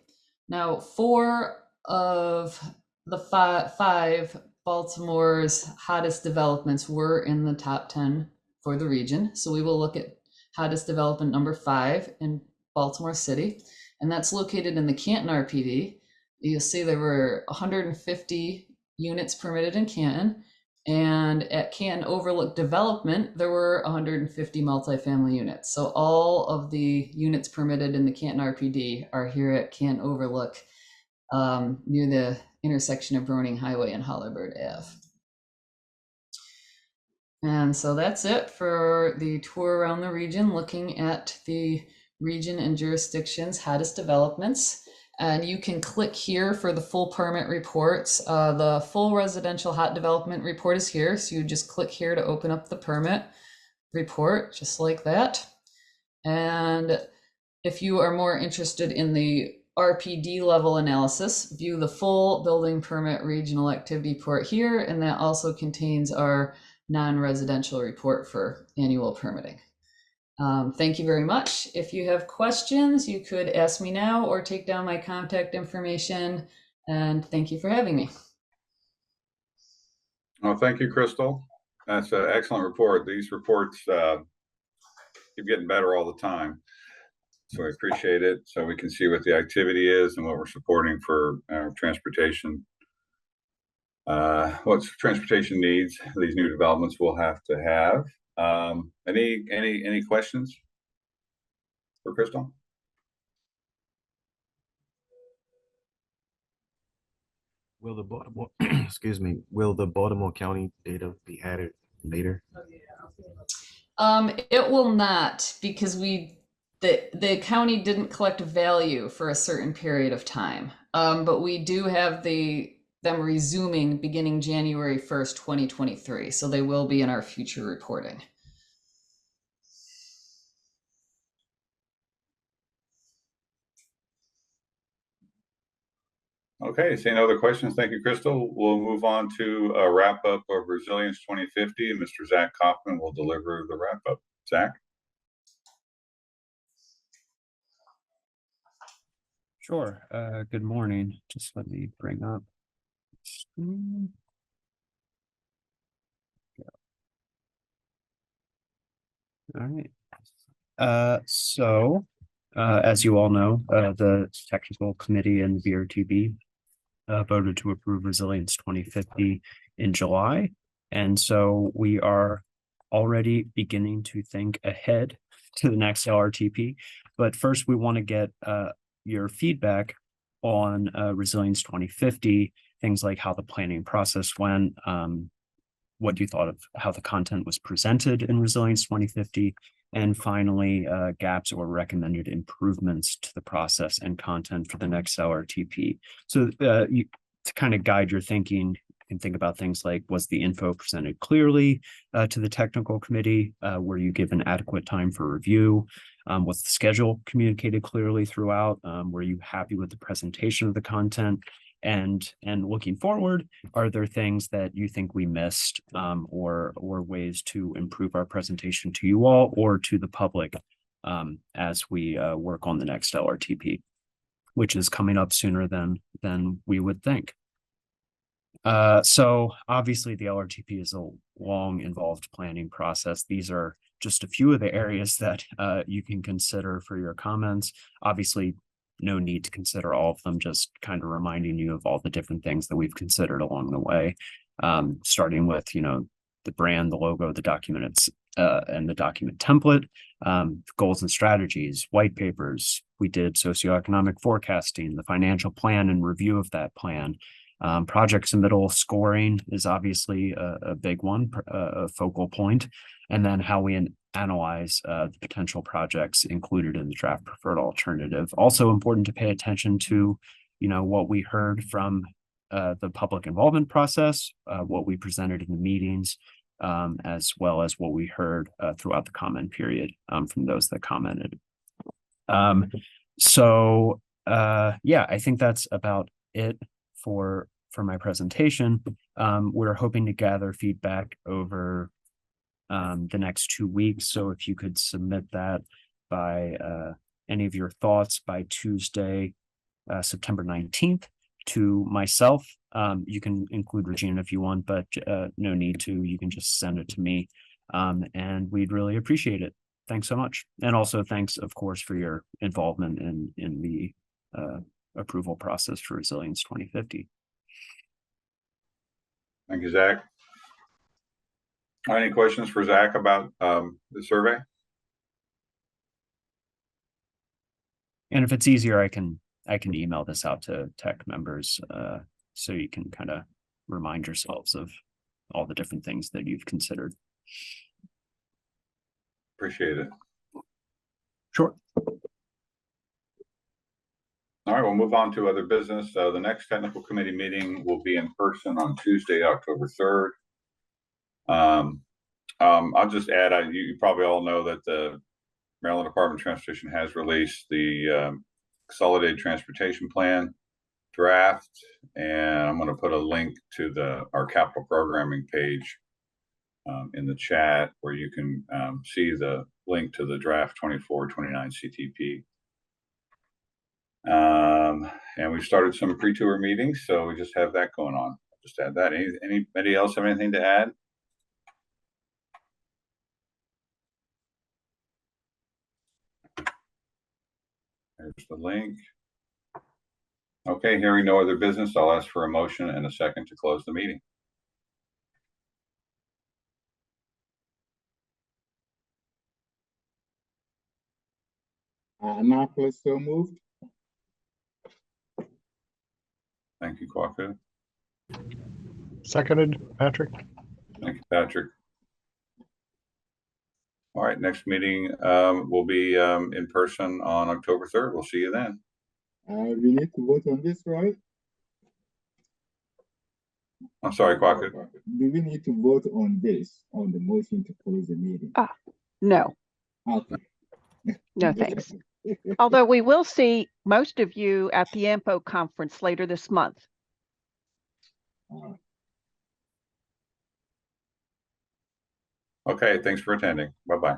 Now, 4 of the five Baltimore's hottest developments were in the top 10 for the region. So we will look at hottest development number 5 in Baltimore City, and that's located in the Canton RPD. You'll see there were 150 units permitted in Canton, and at Canton Overlook Development, there were 150 multifamily units. So all of the units permitted in the Canton RPD are here at Canton Overlook, near the intersection of Broning Highway and Hollywood Ave. And so that's it for the tour around the region, looking at the region and jurisdiction's hottest developments. And you can click here for the full permit reports. The full residential hot development report is here. So you just click here to open up the permit report, just like that. And if you are more interested in the RPD level analysis, view the full building permit regional activity report here. And that also contains our non-residential report for annual permitting. Thank you very much. If you have questions, you could ask me now or take down my contact information. And thank you for having me. Oh, thank you, Crystal. That's an excellent report. These reports keep getting better all the time. So I appreciate it. So we can see what the activity is and what we're supporting for transportation. What transportation needs these new developments will have to have. Any questions for Crystal? Will the Baltimore, excuse me, will the Baltimore County data be added later? It will not, because the county didn't collect value for a certain period of time. But we do have them resuming beginning January 1st, 2023. So they will be in our future reporting. Okay, seeing no other questions, thank you, Crystal. We'll move on to a wrap up of Resilience 2050, and Mr. Zach Kaufman will deliver the wrap up. Zach? Sure. Good morning. Just let me bring up screen. All right. As you all know, the technical committee and BRTB voted to approve Resilience 2050 in July. And so we are already beginning to think ahead to the next LRTP. But first, we want to get your feedback on Resilience 2050, things like how the planning process went, what you thought of how the content was presented in Resilience 2050, and finally, gaps or recommended improvements to the process and content for the next LRTP. So to kind of guide your thinking, you can think about things like, was the info presented clearly to the technical committee? Were you given adequate time for review? Was the schedule communicated clearly throughout? Were you happy with the presentation of the content? And looking forward, are there things that you think we missed, or ways to improve our presentation to you all or to the public as we work on the next LRTP, which is coming up sooner than we would think. So obviously the LRTP is a long, involved planning process. These are just a few of the areas that you can consider for your comments. Obviously, no need to consider all of them, just kind of reminding you of all the different things that we've considered along the way, starting with, the brand, the logo, the documents, and the document template, goals and strategies, white papers. We did socioeconomic forecasting, the financial plan and review of that plan. Project submittal scoring is obviously a big one, a focal point, and then how we analyze the potential projects included in the draft preferred alternative. Also important to pay attention to, what we heard from the public involvement process, what we presented in the meetings, as well as what we heard throughout the comment period from those that commented. Yeah, I think that's about it for my presentation. We're hoping to gather feedback over the next 2 weeks. So if you could submit that by any of your thoughts by Tuesday, September 19th to myself. You can include Regina if you want, but no need to. You can just send it to me, and we'd really appreciate it. Thanks so much. And also thanks, of course, for your involvement in the approval process for Resilience 2050. Thank you, Zach. Any questions for Zach about the survey? And if it's easier, I can email this out to tech members so you can kind of remind yourselves of all the different things that you've considered. Appreciate it. Sure. All right, we'll move on to other business. The next technical committee meeting will be in person on Tuesday, October 3rd. I'll just add, you probably all know that the Maryland Department of Transportation has released the Consolidated Transportation Plan draft, and I'm going to put a link to our capital programming page in the chat where you can see the link to the draft 24-29 CTP. And we started some pre-tour meetings, so we just have that going on. Just add that. Anybody else have anything to add? There's the link. Okay, hearing no other business, I'll ask for a motion and a second to close the meeting. Annapolis so moved. Thank you, Kwaku. Seconded, Patrick. Thank you, Patrick. All right, next meeting will be in person on October 3rd. We'll see you then. We need to vote on this, right? I'm sorry, Kwaku. Do we need to vote on this, on the motion to close the meeting? No, Okay. no thanks. Although we will see most of you at the AMPO conference later this month. Okay, thanks for attending. Bye-bye.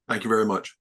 Thank you very much.